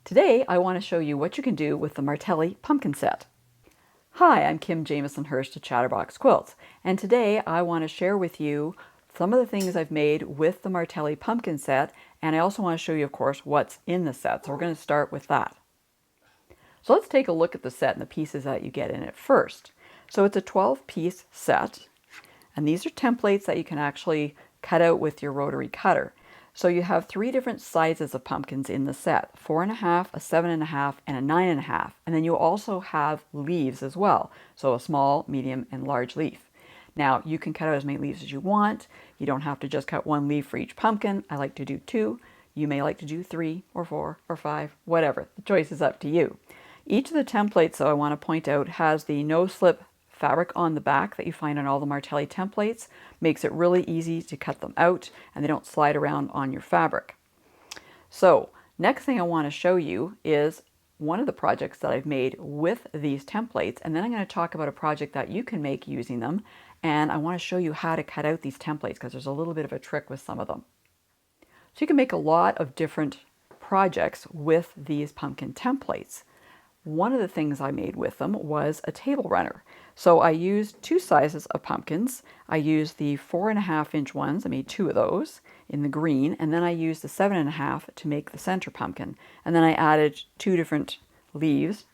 Today, I want to show you what you can do with the Martelli pumpkin set. Hi, I'm Kim Jamison Hurst at Chatterbox Quilts, and today I want to share with you some of the things I've made with the Martelli pumpkin set, and I also want to show you, of course, what's in the set. So we're going to start with that. So let's take a look at the set and the pieces that you get in it first. So it's a 12-piece set, and these are templates that you can actually cut out with your rotary cutter. So you have 3 different sizes of pumpkins in the set, 4.5, a 7.5, and a 9.5. And then you also have leaves as well. So a small, medium, and large leaf. Now you can cut out as many leaves as you want. You don't have to just cut 1 leaf for each pumpkin. I like to do 2. You may like to do 3 or 4 or 5, whatever. The choice is up to you. Each of the templates, though, I want to point out, has the no-slip fabric on the back that you find on all the Martelli templates. Makes it really easy to cut them out and they don't slide around on your fabric. So next thing I want to show you is one of the projects that I've made with these templates, and then I'm going to talk about a project that you can make using them, and I want to show you how to cut out these templates because there's a little bit of a trick with some of them. So you can make a lot of different projects with these pumpkin templates. One of the things I made with them was a table runner. So I used 2 sizes of pumpkins. I used the 4.5-inch ones. I made 2 of those in the green, and then I used the 7.5 to make the center pumpkin. And then I added 2 different leaves,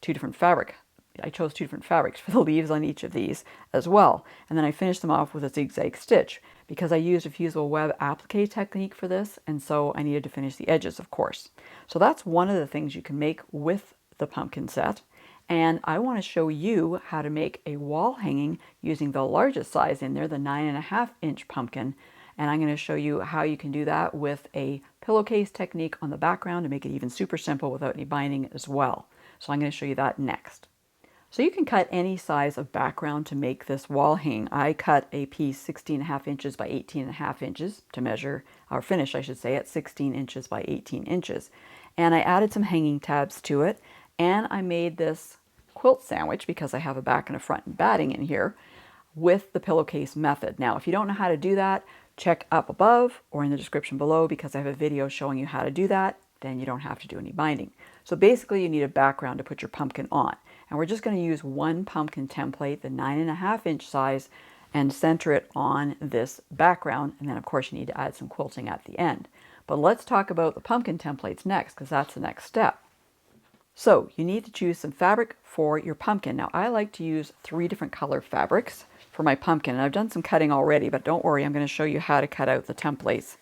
2 different fabric. I chose 2 different fabrics for the leaves on each of these as well. And then I finished them off with a zigzag stitch because I used a fusible web applique technique for this, and so I needed to finish the edges, of course. So that's one of the things you can make with the pumpkin set, and I want to show you how to make a wall hanging using the largest size in there, the 9.5-inch pumpkin, and I'm going to show you how you can do that with a pillowcase technique on the background to make it even super simple without any binding as well. So I'm going to show you that next. So you can cut any size of background to make this wall hang. I cut a piece 16.5 inches by 18.5 inches to measure, or finish I should say, at 16 inches by 18 inches. And I added some hanging tabs to it. And I made this quilt sandwich because I have a back and a front and batting in here with the pillowcase method. Now, if you don't know how to do that, check up above or in the description below because I have a video showing you how to do that. Then you don't have to do any binding. So basically you need a background to put your pumpkin on. And we're just going to use 1 pumpkin template, the 9.5-inch size, and center it on this background. And then of course you need to add some quilting at the end. But let's talk about the pumpkin templates next because that's the next step. So you need to choose some fabric for your pumpkin. Now I like to use 3 different color fabrics for my pumpkin, and I've done some cutting already, but don't worry, I'm going to show you how to cut out the templates.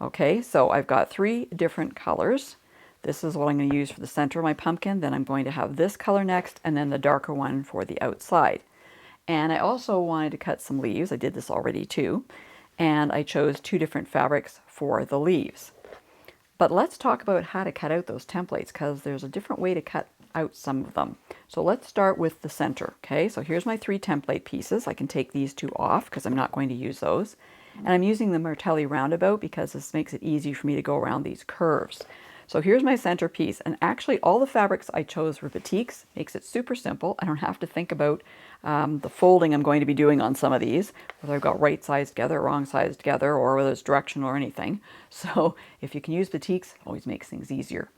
Okay, so I've got 3 different colors. This is what I'm going to use for the center of my pumpkin. Then I'm going to have this color next, and then the darker one for the outside. And I also wanted to cut some leaves. I did this already too. And I chose 2 different fabrics for the leaves. But let's talk about how to cut out those templates because there's a different way to cut out some of them. So let's start with the center. Okay, so here's my 3 template pieces. I can take these 2 off because I'm not going to use those. And I'm using the Martelli roundabout because this makes it easy for me to go around these curves. So here's my center piece, and actually all the fabrics I chose were batiks. Makes it super simple. I don't have to think about the folding I'm going to be doing on some of these, whether I've got right sides together, wrong sides together, or whether it's directional or anything. So if you can use batiks, it always makes things easier.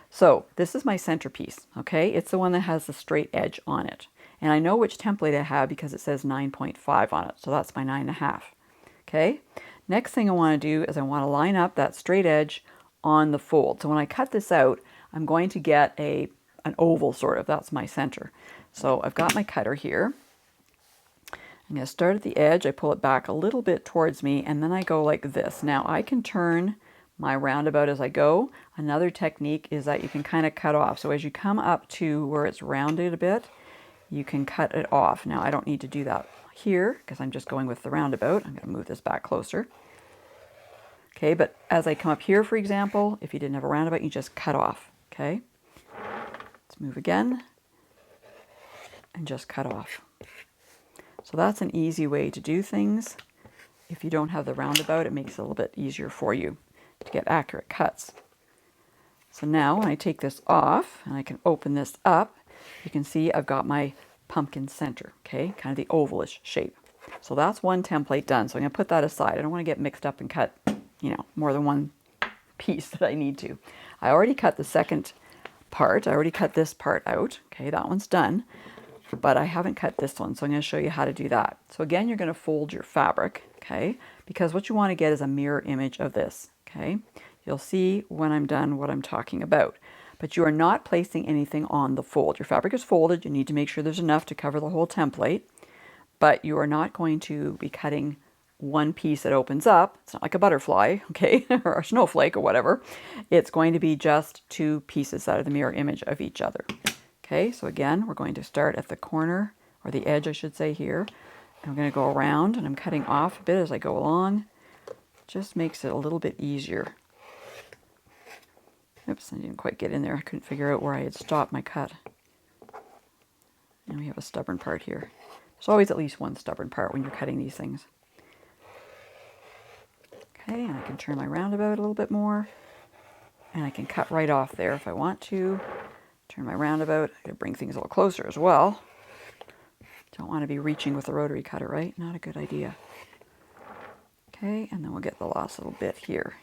So this is my centerpiece, okay? It's the one that has the straight edge on it. And I know which template I have because it says 9.5 on it, so that's my 9.5. Okay? Next thing I want to do is I want to line up that straight edge on the fold. So when I cut this out, I'm going to get an oval sort of. That's my center. So I've got my cutter here. I'm going to start at the edge. I pull it back a little bit towards me, and then I go like this. Now I can turn my roundabout as I go. Another technique is that you can kind of cut off. So as you come up to where it's rounded a bit, you can cut it off. Now I don't need to do that here because I'm just going with the roundabout. I'm going to move this back closer. Okay, but as I come up here, for example, if you didn't have a roundabout, you just cut off. Okay, let's move again and just cut off. So that's an easy way to do things. If you don't have the roundabout, it makes it a little bit easier for you to get accurate cuts. So now when I take this off and I can open this up, you can see I've got my pumpkin center, okay, kind of the ovalish shape. So that's 1 template done. So I'm going to put that aside. I don't want to get mixed up and cut, more than 1 piece that I need to. I already cut the second part. I already cut this part out. Okay, that one's done, but I haven't cut this one, so I'm going to show you how to do that. So again, you're going to fold your fabric, okay, because what you want to get is a mirror image of this, okay. You'll see when I'm done what I'm talking about, but you are not placing anything on the fold. Your fabric is folded. You need to make sure there's enough to cover the whole template, but you are not going to be cutting one piece that opens up. It's not like a butterfly, okay, or a snowflake or whatever. It's going to be just two pieces that are the mirror image of each other. Okay, so again, we're going to start at the corner, or the edge, I should say, here. And I'm going to go around, and I'm cutting off a bit as I go along. Just makes it a little bit easier. Oops, I didn't quite get in there. I couldn't figure out where I had stopped my cut. And we have a stubborn part here. There's always at least one stubborn part when you're cutting these things. Okay, and I can turn my roundabout a little bit more. And I can cut right off there if I want to. Turn my roundabout. I could bring things a little closer as well. Don't want to be reaching with the rotary cutter, right? Not a good idea. Okay, and then we'll get the last little bit here.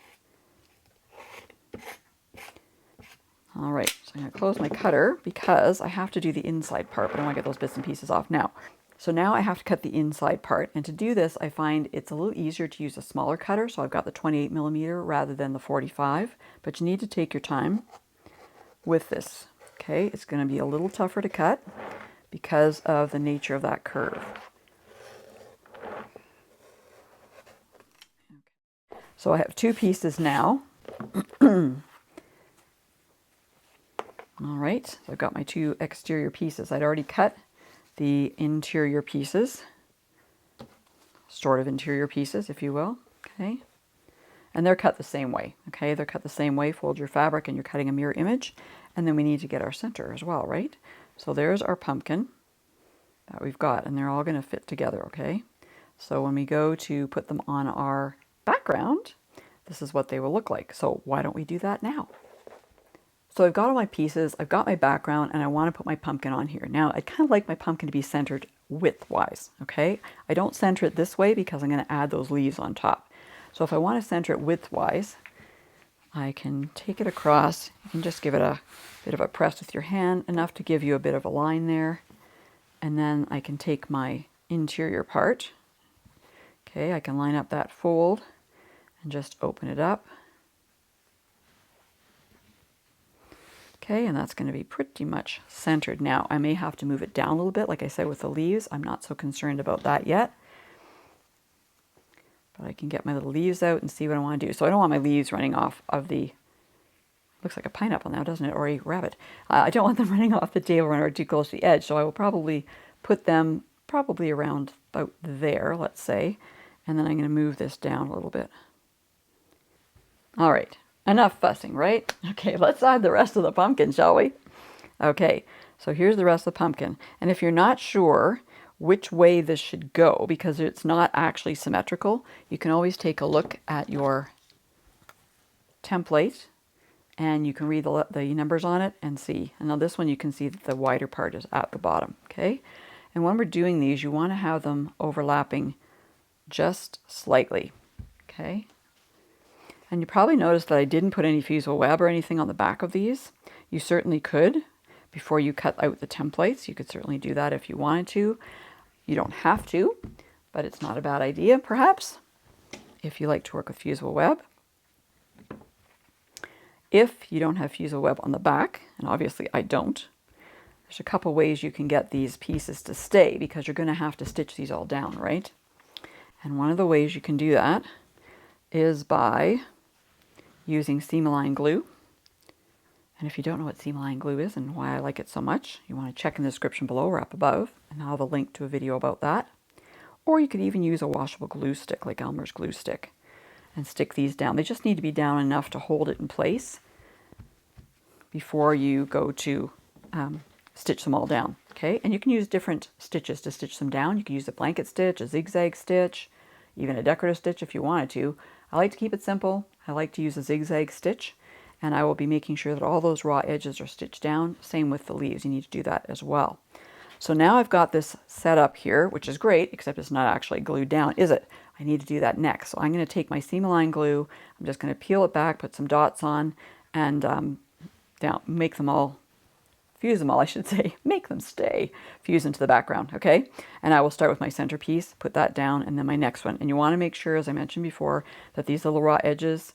All right, so I'm going to close my cutter because I have to do the inside part, but I want to get those bits and pieces off now. So now I have to cut the inside part, and to do this, I find it's a little easier to use a smaller cutter, so I've got the 28mm rather than the 45, but you need to take your time with this. Okay, it's going to be a little tougher to cut because of the nature of that curve. So I have two pieces now. All right, so I've got my two exterior pieces. I'd already cut the interior pieces, sort of interior pieces, if you will, okay? And they're cut the same way, okay? They're cut the same way. Fold your fabric and you're cutting a mirror image. And then we need to get our center as well, right? So there's our pumpkin that we've got, and they're all going to fit together, okay? So when we go to put them on our background, this is what they will look like. So why don't we do that now? So I've got all my pieces, I've got my background, and I want to put my pumpkin on here. Now, I kind of like my pumpkin to be centered width-wise, okay? I don't center it this way because I'm going to add those leaves on top. So if I want to center it width-wise, I can take it across. You can just give it a bit of a press with your hand, enough to give you a bit of a line there. And then I can take my interior part. Okay, I can line up that fold and just open it up. Okay, and that's going to be pretty much centered. Now, I may have to move it down a little bit, like I said with the leaves. I'm not so concerned about that yet. But I can get my little leaves out and see what I want to do. So I don't want my leaves running off of the, looks like a pineapple now, doesn't it? Or a rabbit. I don't want them running off the table or too close to the edge. So I will probably put them probably around about there, let's say. And then I'm going to move this down a little bit. All right. Enough fussing, right? Okay, let's add the rest of the pumpkin, shall we? Okay, so here's the rest of the pumpkin. And if you're not sure which way this should go, because it's not actually symmetrical, you can always take a look at your template and you can read the numbers on it and see. And now this one you can see that the wider part is at the bottom, okay? And when we're doing these, you want to have them overlapping just slightly, okay? And you probably noticed that I didn't put any fusible web or anything on the back of these. You certainly could before you cut out the templates. You could certainly do that if you wanted to. You don't have to, but it's not a bad idea, perhaps, if you like to work with fusible web. If you don't have fusible web on the back, and obviously I don't, there's a couple ways you can get these pieces to stay because you're going to have to stitch these all down, right? And one of the ways you can do that is by using seam-align glue. And if you don't know what seam-align glue is and why I like it so much, you want to check in the description below or up above, and I'll have a link to a video about that. Or you could even use a washable glue stick like Elmer's glue stick and stick these down. They just need to be down enough to hold it in place before you go to stitch them all down, okay? And you can use different stitches to stitch them down. You can use a blanket stitch, a zigzag stitch, even a decorative stitch if you wanted to. I like to keep it simple. I like to use a zigzag stitch, and I will be making sure that all those raw edges are stitched down. Same with the leaves. You need to do that as well. So now I've got this set up here, which is great, except it's not actually glued down, is it? I need to do that next. So I'm going to take my seam-align glue. I'm just going to peel it back, put some dots on, and make them all, fuse them all, I should say, make them stay, fuse into the background, okay? And I will start with my centerpiece, put that down, and then my next one. And you want to make sure, as I mentioned before, that these little raw edges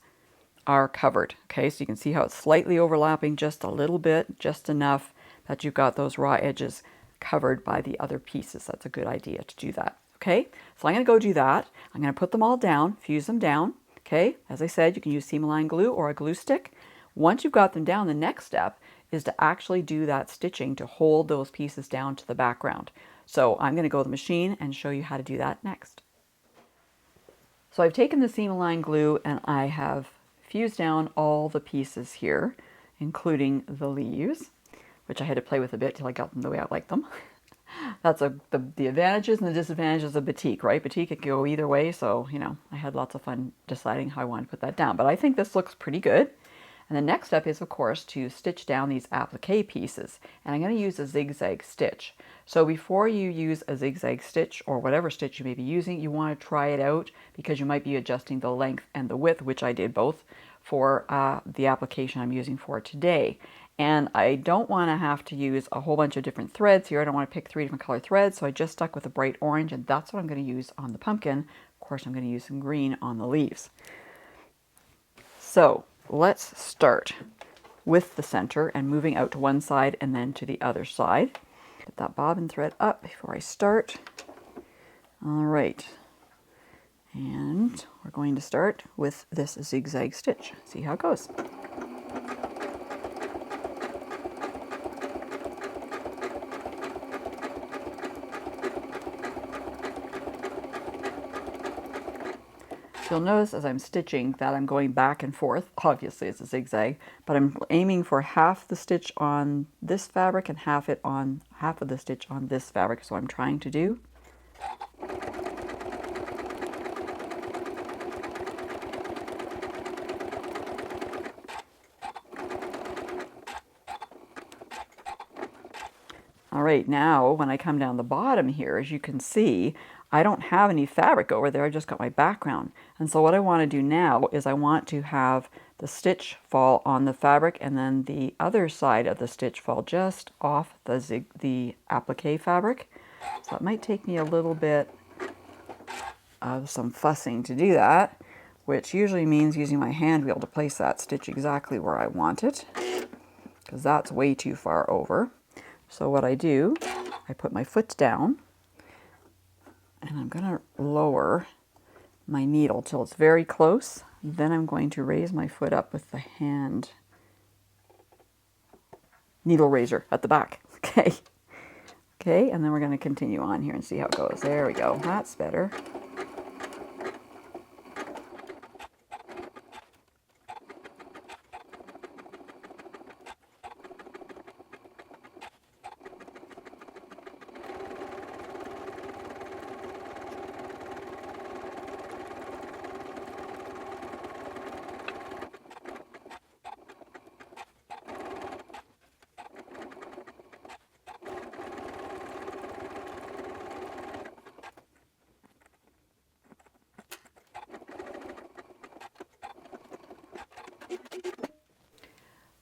are covered, okay? So you can see how it's slightly overlapping just a little bit, just enough that you've got those raw edges covered by the other pieces. That's a good idea to do that, okay? So I'm going to go do that. I'm going to put them all down, fuse them down, okay? As I said, you can use Seam-Align glue or a glue stick. Once you've got them down, the next step is to actually do that stitching to hold those pieces down to the background. So I'm going to go to the machine and show you how to do that next. So I've taken the Seam-Align glue and I have fused down all the pieces here, including the leaves, which I had to play with a bit till I got them the way I like them. That's the advantages and the disadvantages of batik, right? Batik can go either way, so, you know, I had lots of fun deciding how I wanted to put that down. But I think this looks pretty good. And the next step is, of course, to stitch down these applique pieces. And I'm going to use a zigzag stitch. So before you use a zigzag stitch, or whatever stitch you may be using, you want to try it out because you might be adjusting the length and the width, which I did both for the application I'm using for today. And I don't want to have to use a whole bunch of different threads here. I don't want to pick 3 different color threads, so I just stuck with a bright orange, and that's what I'm going to use on the pumpkin. Of course, I'm going to use some green on the leaves. So let's start with the center and moving out to one side and then to the other side. Put that bobbin thread up before I start. All right. And we're going to start with this zigzag stitch. See how it goes. You'll notice as I'm stitching that I'm going back and forth. Obviously it's a zigzag, but I'm aiming for half the stitch on this fabric and half of the stitch on this fabric. So I'm trying to do. All right, now when I come down the bottom here, as you can see, I don't have any fabric over there. I just got my background. And so what I want to do now is I want to have the stitch fall on the fabric and then the other side of the stitch fall just off the applique fabric. So it might take me a little bit of some fussing to do that, which usually means using my hand wheel to place that stitch exactly where I want it, because that's way too far over. So what I do, I put my foot down and I'm going to lower my needle till it's very close. Then I'm going to raise my foot up with the hand needle raiser at the back. Okay. Okay, and then we're going to continue on here and see how it goes. There we go. That's better.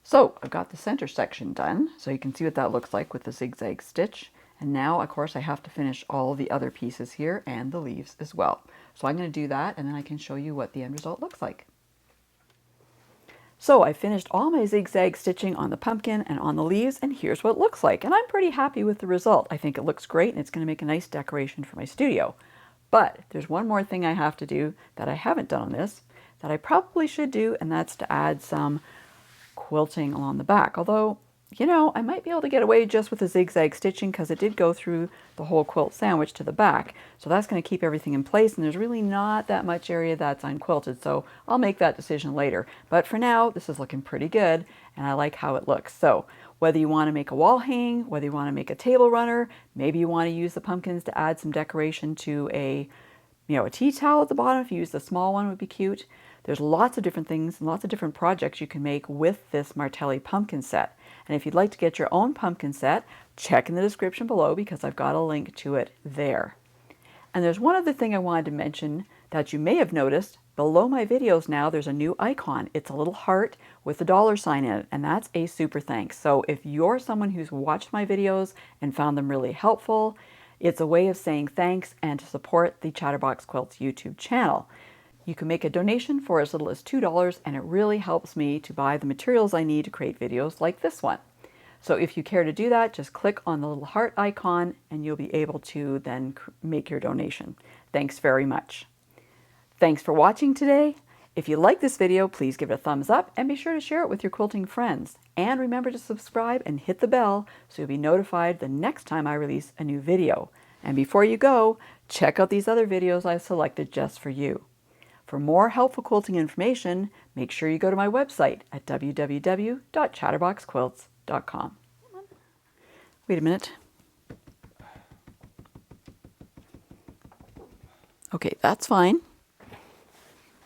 So I've got the center section done, so you can see what that looks like with the zigzag stitch. And now, of course, I have to finish all the other pieces here and the leaves as well. So I'm going to do that, and then I can show you what the end result looks like. So I finished all my zigzag stitching on the pumpkin and on the leaves, and here's what it looks like. And I'm pretty happy with the result. I think it looks great, and it's going to make a nice decoration for my studio. But there's one more thing I have to do that I haven't done on this, that I probably should do, and that's to add some quilting along the back. Although, you know, I might be able to get away just with the zigzag stitching because it did go through the whole quilt sandwich to the back. So that's going to keep everything in place, and there's really not that much area that's unquilted. So I'll make that decision later. But for now, this is looking pretty good, and I like how it looks. So whether you want to make a wall hang, whether you want to make a table runner, maybe you want to use the pumpkins to add some decoration to a tea towel at the bottom. If you use the small one, would be cute. There's lots of different things and lots of different projects you can make with this Martelli pumpkin set. And if you'd like to get your own pumpkin set, check in the description below because I've got a link to it there. And there's one other thing I wanted to mention that you may have noticed, below my videos now there's a new icon. It's a little heart with a $sign in it, and that's a super thanks. So if you're someone who's watched my videos and found them really helpful, it's a way of saying thanks and to support the Chatterbox Quilts YouTube channel. You can make a donation for as little as $2, and it really helps me to buy the materials I need to create videos like this one. So if you care to do that, just click on the little heart icon and you'll be able to then make your donation. Thanks very much. Thanks for watching today. If you like this video, please give it a thumbs up and be sure to share it with your quilting friends. And remember to subscribe and hit the bell so you'll be notified the next time I release a new video. And before you go, check out these other videos I've selected just for you. For more helpful quilting information, make sure you go to my website at www.chatterboxquilts.com. Wait a minute. Okay, that's fine.